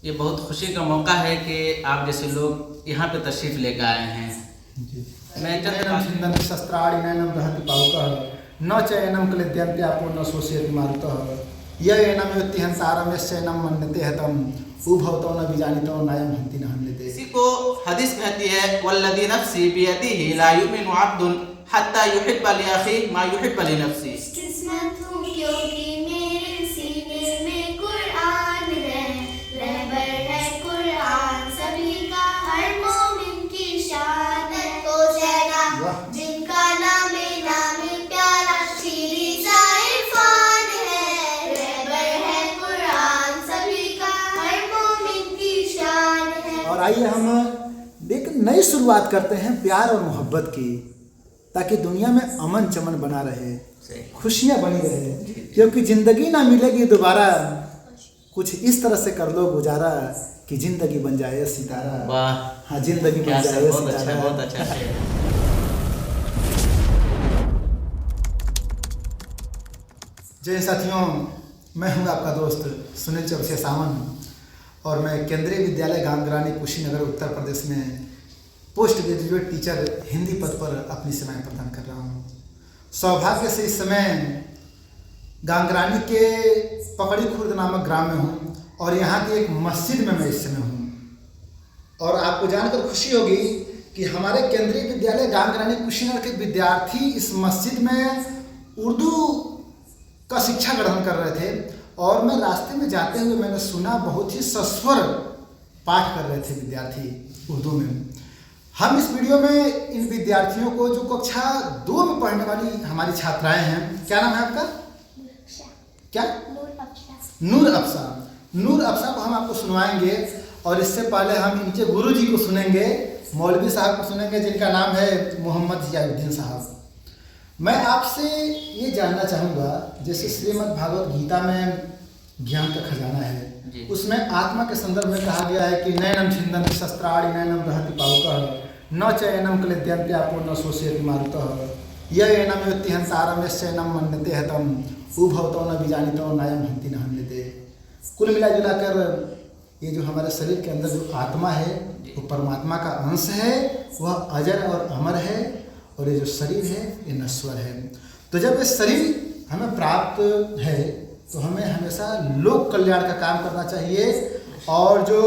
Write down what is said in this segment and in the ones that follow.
ये बहुत खुशी का मौका है कि आप जैसे लोग यहाँ पे तशरीफ़ लेकर आए हैं। मैं चिंतन शस्त्राणि नैनम दहति पावकः न चैनम क्लेद्यन्त्यापो न शोषयति मारुतः य एनम योत्ति हंसारम यश्चैनम मन्यते हतम उभवतो न विजानितो नायम हन्ति न हन्यते। इसी को हदीस कहती है वल्लदी नफ्सी बियदिही ला युमिनु अब्दुन हत्ता युहिब्ब li अखीही मा युहिब्ब li नफ्सी। किस्मत हूँ क्योंकि मेरे सीने में कुरान है, रहबर है कुरान सभी का, हर मोमिन की शान है। तो शहना जिनका नामे नामे प्यारा शीरी सा इरफान है, रहबर है कुरान सभी का, हर मोमिन की शान है। और आइए हम एक नई शुरुआत करते हैं प्यार और मोहब्बत की, ताकि दुनिया में अमन चमन बना रहे, खुशियाँ बनी रहे, क्योंकि ज़िंदगी ना मिलेगी दोबारा। कुछ इस तरह से कर लो गुजारा कि ज़िंदगी बन जाए सितारा। वाह, हाँ, ज़िंदगी बन जाए सितारा। बहुत अच्छा है। जय साथियों, मैं हूँ आपका दोस्त सुनील चौरसिया सावन और मैं केंद्रीय विद्यालय गांगरानी कुशीनगर उत्तर प्रदेश में पोस्ट ग्रेजुएट टीचर हिंदी पद पर अपनी सेवाएं प्रदान कर रहा हूँ। सौभाग्य से इस समय गांगरानी के पकड़ी खुर्द नामक ग्राम में हूँ और यहाँ की एक मस्जिद में मैं इस समय हूँ। और आपको जानकर खुशी होगी कि हमारे केंद्रीय विद्यालय गांगरानी कुशीनगर के विद्यार्थी इस मस्जिद में उर्दू का शिक्षा ग्रहण कर रहे थे और मैं रास्ते में जाते हुए मैंने सुना बहुत ही सस्वर पाठ कर रहे थे विद्यार्थी उर्दू में। हम इस वीडियो में इन विद्यार्थियों को जो कक्षा 2 में पढ़ने वाली हमारी छात्राएं हैं, क्या नाम है आपका? क्या? नूर अफसा को हम आपको सुनवाएंगे और इससे पहले हम इनके गुरुजी को सुनेंगे, मौलवी साहब को सुनेंगे जिनका नाम है मोहम्मद जियाउद्दीन साहब। मैं आपसे ये जानना चाहूँगा, जैसे श्रीमद् भागवत गीता में ज्ञान का खजाना है, उसमें आत्मा के संदर्भ में कहा गया है कि नैनम छिन्दन्ति शस्त्राणि नैनम दहति पावकः न चैनम क्लेद्यन्त्यापो न शोषयति मारुतः य एनम योत्ति हंसारम यश्चैनम मन्यते हतम उभवतो न विजानितो नायम हन्ति न हन्यते। कुल मिला जुलाकर ये जो हमारे शरीर के अंदर जो आत्मा है वो परमात्मा का अंश है, वह अजर और अमर है और ये जो शरीर है ये नश्वर है। तो जब ये शरीर हमें प्राप्त है तो हमें हमेशा लोक कल्याण का काम करना चाहिए और जो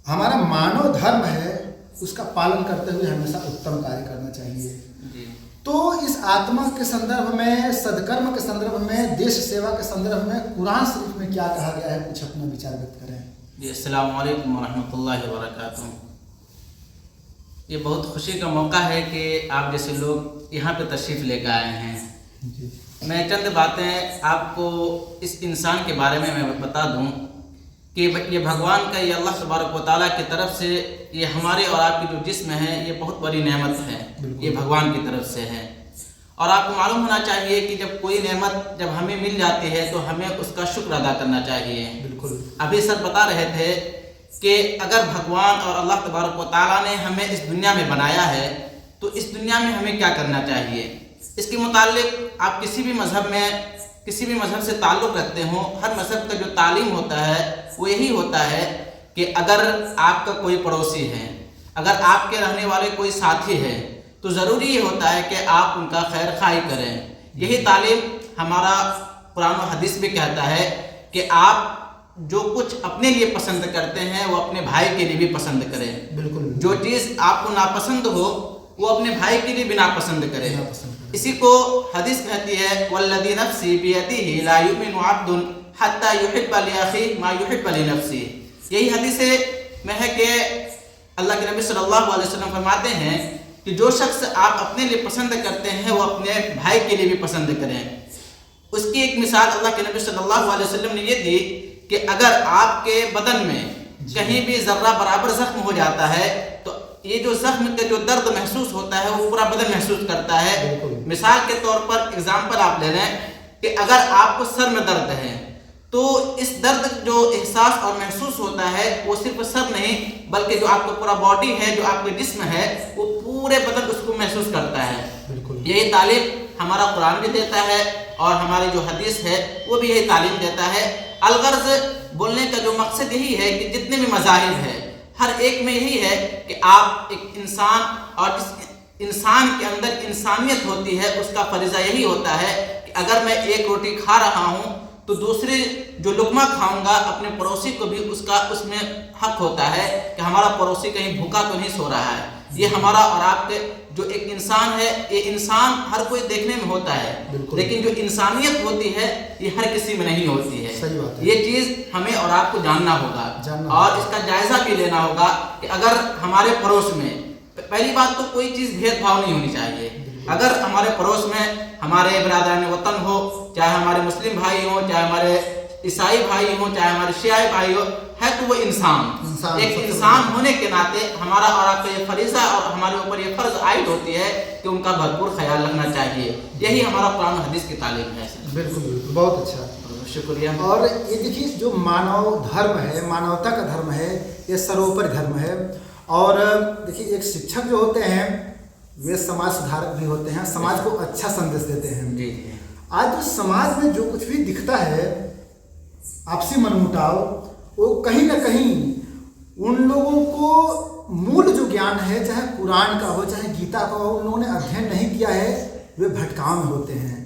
हमारा मानव धर्म है उसका पालन करते हुए हमेशा उत्तम कार्य करना चाहिए। तो इस आत्मा के संदर्भ में, सदकर्म के संदर्भ में, देश सेवा के संदर्भ में कुरान शरीफ में क्या कहा गया है, कुछ अपना विचार व्यक्त करें। जी, अस्सलाम वालेकुम व रहमतुल्लाहि व बरकातुहू। ये बहुत खुशी का मौका है कि आप जैसे लोग यहाँ पे तशरीफ़ लेकर आए हैं। मैं चंद बातें आपको इस इंसान के बारे में मैं बता दूं कि ये भगवान का, ये अल्लाह तबारक व तआला की तरफ से ये हमारे और आपकी जो जिस्म है ये बहुत बड़ी नेमत है, ये भगवान की तरफ से है। और आपको मालूम होना चाहिए कि जब कोई नेमत जब हमें मिल जाती है तो हमें उसका शुक्र अदा करना चाहिए। बिल्कुल। अभी सर बता रहे थे कि अगर भगवान और अल्लाह तबारक व तआला ने हमें इस दुनिया में बनाया है तो इस दुनिया में हमें क्या करना चाहिए, इसके मुतालिक आप किसी भी मज़हब से ताल्लुक़ रखते हो, हर मज़हब का जो तालीम होता है वो यही होता है कि अगर आपका कोई पड़ोसी है, अगर आपके रहने वाले कोई साथी है तो ज़रूरी ये होता है कि आप उनका खैर खाई करें। यही तालीम हमारा कुरान और हदीस भी कहता है कि आप जो कुछ अपने लिए पसंद करते हैं वो अपने भाई के लिए भी पसंद करें। बिल्कुल। जो चीज़ आपको नापसंद हो वो अपने भाई के लिए भी नापसंद करें। इसी को हदीस कहती है वल्लदी नफ्सी बियदिही ला युमिनु अब्दुन हत्ता युहिब्ब li अखीही मा युहिब्ब li नफ्सी। यही हदीस में है कि अल्लाह के नबी सल्लल्लाहु अलैहि वसल्लम फरमाते हैं कि जो शख्स आप अपने लिए पसंद करते हैं वो अपने भाई के लिए भी पसंद करें। उसकी एक मिसाल अल्लाह के नबी सल्लल्लाहु अलैहि वसल्लम ने ये दी कि अगर आपके बदन में कहीं भी ज़र्रा बराबर जख्म हो जाता है तो ये जो जख्म का जो दर्द महसूस होता है वो पूरा बदन महसूस करता है। मिसाल के तौर पर एग्जाम्पल आप ले लें कि अगर आपको सर में दर्द है तो इस दर्द जो एहसास और महसूस होता है वो सिर्फ सर नहीं बल्कि जो आपका पूरा बॉडी है, जो आपके जिस्म है, वो पूरे बदन उसको महसूस करता है। यही तालीम हमारा कुरान भी देता है और हमारी जो हदीस है वो भी यही तालीम देता है। अलगर्ज बोलने का जो मकसद यही है कि जितने भी मज़ाहिब है हर एक में यही है कि आप एक इंसान, और जिस इंसान के अंदर इंसानियत होती है उसका फरीज़ा यही होता है कि अगर मैं एक रोटी खा रहा हूँ तो दूसरे जो लुक़मा खाऊंगा अपने पड़ोसी को भी उसका उसमें हक होता है कि हमारा पड़ोसी कहीं भूखा तो नहीं सो रहा है। ये हमारा और आपके जो एक इंसान है, ये इंसान हर कोई देखने में होता है, लेकिन जो इंसानियत होती है ये हर किसी में नहीं होती है। सही बात है। ये चीज़ हमें और आपको जानना होगा और इसका जायज़ा भी लेना होगा कि अगर हमारे पड़ोस में, पहली बात तो कोई चीज़ भेदभाव नहीं होनी चाहिए। अगर हमारे पड़ोस में हमारे बिरादरान वतन हो, चाहे हमारे मुस्लिम भाई हो, चाहे हमारे ईसाई भाई हो, चाहे हमारे शियाई भाई हो, है तो वो इंसान एक इंसान होने के नाते हमारा और आपका ये फरीज़ा और हमारे ऊपर ये फ़र्ज़ आयद होती है कि उनका भरपूर ख्याल रखना चाहिए। यही हमारा कुरान और हदीस की तालीम है। बिल्कुल बिल्कुल, बहुत अच्छा, शुक्रिया। और ये देखिए जो मानव धर्म है, मानवता का धर्म है, ये सर्वोपरि धर्म है। और देखिए एक शिक्षक जो होते हैं वे समाज सुधारक भी होते हैं, समाज को अच्छा संदेश देते हैं। जी। आज जो समाज में जो कुछ भी दिखता है आपसी मनमुटाव, वो कहीं ना कहीं उन लोगों को मूल जो ज्ञान है, चाहे कुरान का हो चाहे गीता का हो, उन लोगों ने अध्ययन नहीं किया है, वे भटकाव में होते हैं।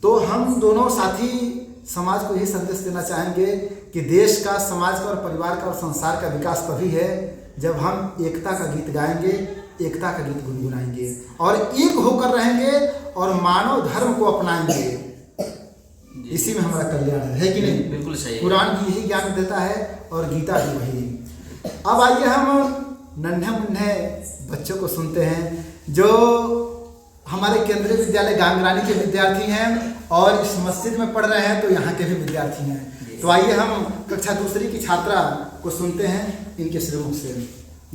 तो हम दोनों साथी समाज को यही संदेश देना चाहेंगे कि देश का, समाज का और परिवार का और संसार का विकास तभी है जब हम एकता का गीत गाएंगे, एकता का गीत गुनगुनाएंगे और एक होकर रहेंगे और मानव धर्म को अपनाएंगे। इसी में हमारा कल्याण है कि नहीं? बिल्कुल सही। कुरान भी यही ज्ञान देता है और गीता भी वही। अब आइए हम नन्हे मुन्ने बच्चों को सुनते हैं जो हमारे केंद्रीय विद्यालय गांगरानी के विद्यार्थी हैं और इस मस्जिद में पढ़ रहे हैं, तो यहाँ के भी विद्यार्थी हैं। तो आइए हम कक्षा दूसरी की छात्रा को सुनते हैं इनके श्रीमुख से।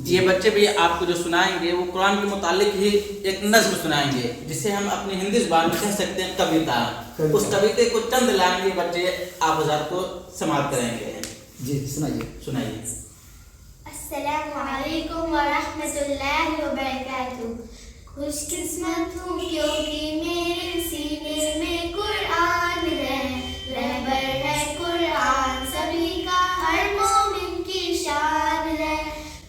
ये बच्चे भी आपको जो सुनाएंगे वो कुरान के मुतालिक ही एक नज़्म सुनाएंगे, जिसे हम अपनी हिंदी ज़बान में कह सकते हैं कविता। उस कविते को चंद लाएंगे बच्चे आप हज़ार को समाप्त करेंगे। जी सुनाइए। अस्सलामु अलैकुम व रहमतुल्लाहि व बरकातुहू। खुशकिस्मत हूँ क्योंकि मेरे सीने में कुरान है, रहबर है कुरान सभी का, हर मोमिन की शान है।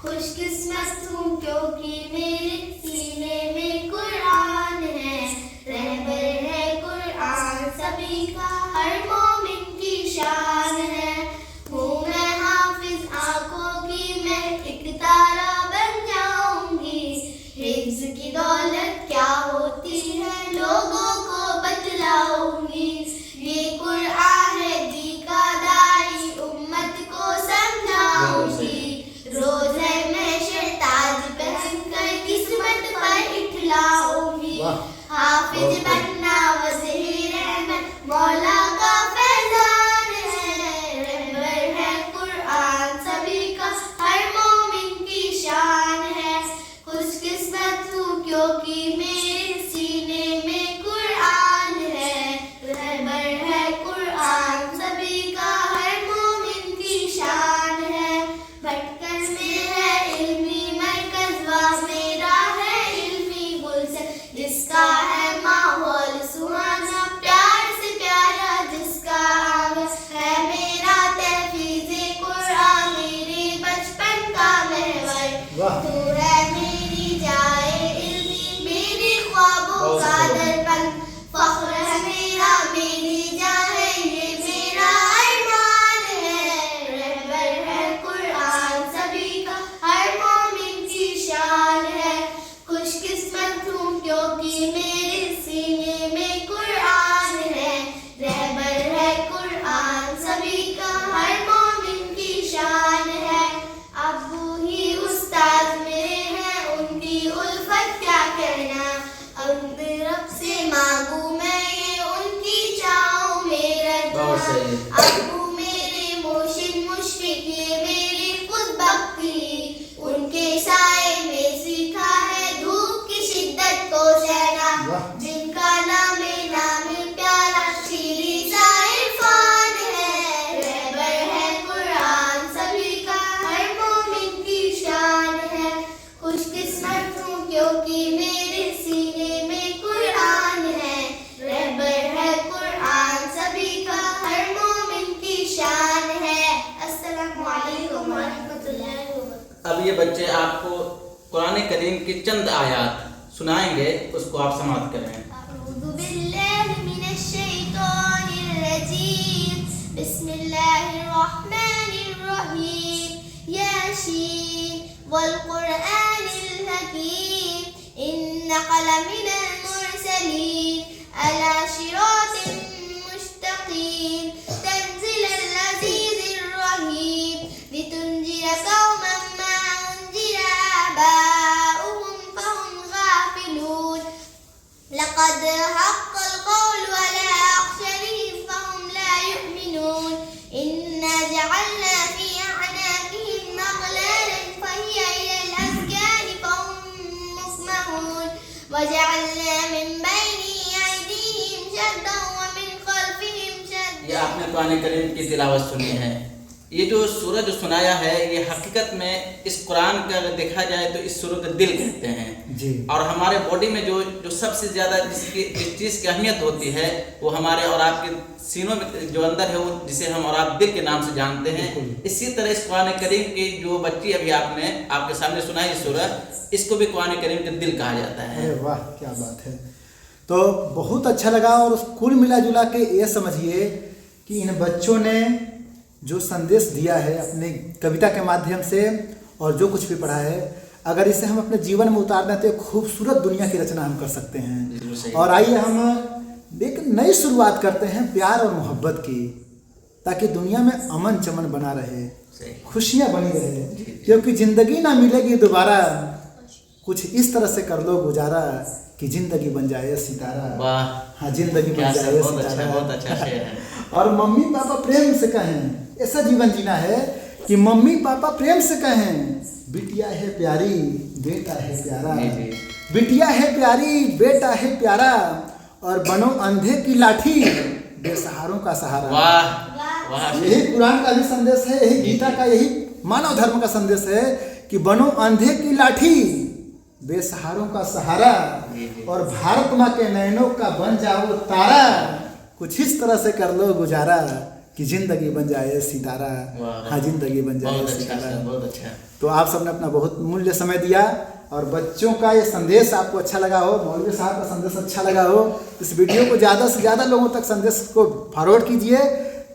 खुशकिस्मत हूँ क्योंकि मेरे सीने में कुरान है, रहबर है कुरान सभी का, हर मोमिन की शान है। हूँ मैं हाफिज आँखों की, मैं एक तारा बन जाऊंगी, हिफ्ज़ की दौलत क्या होती है लोगों को बतलाऊंगी। ये कुरान है दी का दाई, उम्मत को समझाऊंगी। रोज़ है महशर ताज पहनकर किस्मत पर इठलाऊंगी। हाफिज बनना वज़ीर रहमत मौला का फैज़ान है, रहबर है कुरान सभी का, हर मोमिन की शान है। खुशकिस्मत हूँ क्योंकि मेरे सीने में कुरान है, रहबर है कुरान सभी का, हर मोमिन की शान है। भटकन में है इल्मी मरकज़, वह मेरा है इल्मी गुलशन, जिसका है माहौल सुहाना, प्यार से प्यारा जिसका आंगन है मेरा तहफ़ीज़े कुरान, मेरे बचपन का महवर। तू है मेरी जाए इल्मी, मेरे ख्वाबों का दर्पण, फ़ख्र है मेरा मेरी जान है, ये मेरा अरमान है। रहबर है कुरान सभी का, हर मोमिन की शान है। खुशकिस्मत हूँ क्योंकि मेरे सीने में कुरान है, रहबर है कुरान सभी का, हर मोमिन की शान है। अब्बू ही उस्ताद मेरे हैं, उनकी उल्फत क्या कहना, अपने रब से मांगू मैं ये, उनकी चाहूं मेरा रखना। अब्बू मेरे मोशिन मुश्फिक, ये मेरी खुद बख्ती, उनके साए में सीखा है धूप की शिद्दत को सहना, जिनका नाम प्यारा शीरी सा इरफान है। रहबर है कुरान सभी का, हर मोमिन की शान है। खुशकिस्मत हूँ क्योंकि मेरे सीने में कुरान है, रहबर है कुरान सभी का, हर मोमिन की शान है। अस्सलामु अब ये बच्चे आपको कुरान करीम की चंद आयत सुनाएंगे, उसको आप समाप्त करें। अऊज़ु बिल्लाहि मिनश शैतानिर रजीम, बिस्मिल्लाहिर रहमानिर रहीम, यासीन वल कुरआनिल हकीम, इन्नका लमिनल मुरसलीन अला सिरातिन मुस्तकीम, तंज़ीलल अज़ीज़िर रहीम, लितुनज़िरा कौमन मा उनज़िरा आबाउहुम फहुम गाफिलून, लक़द हक़्क़ल क़ौलु अला अक्सरिहिम फहुम ला युमिनून, इन्ना जअलना फ़ी अअनाक़िहिम अग़लालन फ़हिय इलल अज़क़ानि फ़हुम मुक़महून, वजअलना मिन बैनि अयदीहिम सद्दन व मिन ख़ल्फ़िहिम सद्दन। ये आपने कुरान करीम की तिलावत सुनी है। ये जो सूरह जो सुनाया है, ये हकीकत में इस कुरान का अगर देखा जाए तो इस सूरह का दिल कहते हैं जी। और हमारे बॉडी में जो सबसे ज़्यादा जिस चीज़ की अहमियत होती है वो हमारे और आपके सीनों में जो अंदर है, वो जिसे हम और आप दिल के नाम से जानते हैं। इसी तरह इस कुरान करीम की जो बच्ची अभी आपने आपके सामने सुनाई सूरह, इसको भी कुरान करीम का दिल कहा जाता है। अरे वाह, क्या बात है। तो बहुत अच्छा लगा। और कुल मिला जुला के ये समझिए कि इन बच्चों ने जो संदेश दिया है अपनी कविता के माध्यम से और जो कुछ भी पढ़ा है, अगर इसे हम अपने जीवन में उतार दें तो एक खूबसूरत दुनिया की रचना हम कर सकते हैं। और आइए हम एक नई शुरुआत करते हैं प्यार और मोहब्बत की, ताकि दुनिया में अमन चमन बना रहे, खुशियाँ बनी रहे, क्योंकि ज़िंदगी ना मिलेगी दोबारा। कुछ इस तरह से कर लो गुजारा कि जिंदगी बन जाए सितारा। वाह, हाँ, जिंदगी बन जाए सितारा। बहुत अच्छा शेर है। और मम्मी पापा प्रेम से कहें, ऐसा जीवन जीना है कि मम्मी पापा प्रेम से कहें, बिटिया है प्यारी बेटा है प्यारा, बिटिया है प्यारी बेटा है प्यारा, और बनो अंधे की लाठी बेसहारों का सहारा। वाह वाह, यही कुरान का भी संदेश है, यही गीता का, यही मानव धर्म का संदेश है कि बनो अंधे की लाठी बेसहारों का सहारा, और भारत माँ के नयनों का बन जाओ तारा। कुछ इस तरह से कर लो गुजारा कि जिंदगी बन जाए सितारा। हाँ, जिंदगी बन जाए सितारा। बहुत अच्छा। तो आप सबने अपना बहुत मूल्य समय दिया, और बच्चों का ये संदेश आपको अच्छा लगा हो, मौलवी साहब का संदेश अच्छा लगा हो, इस वीडियो को ज़्यादा से ज़्यादा लोगों तक संदेश को फॉरवर्ड कीजिए,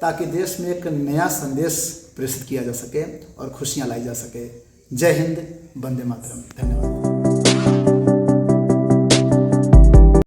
ताकि देश में एक नया संदेश प्रेषित किया जा सके और खुशियाँ लाई जा सके। जय हिंद, वंदे मातरम। धन्यवाद।